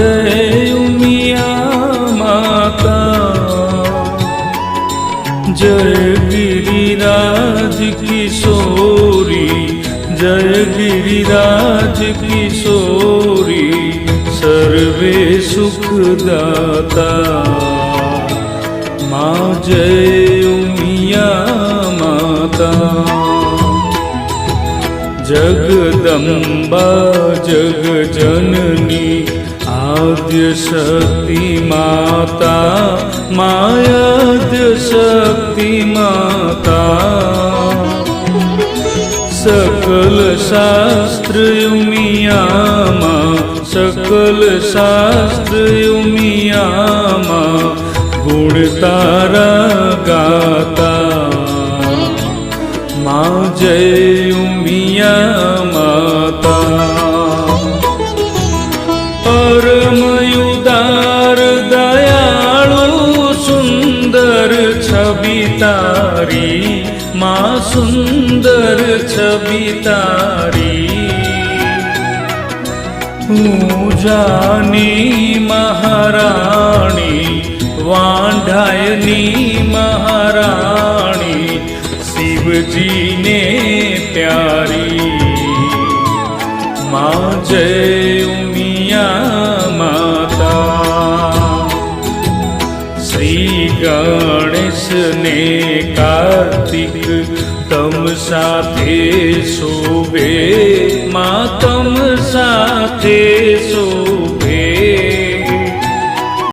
जय उमिया माता। जय गिरिराज किशोरी, जय गिरिराज किशोरी, सर्वे सुखदाता। माँ जय उमिया माता। जगदम्बा जगजननी आद्य शक्ति माता, मायाद्य शक्ति माता। सकल शास्त्र उमिया माँ, सकल शास्त्र उमिया माँ, गुण तारा गाता। माँ जय उमिया माता। परम उदार दयालु सुंदर छवि तारी, माँ सुंदर छवि तारी। पूजानी महारानी, वांढायनी महारानी, शिव जी ने प्यारी। माँ जय उमिया माता। श्री गणेश ने कार्तिक तम साथे शोभे, माँ तम साथे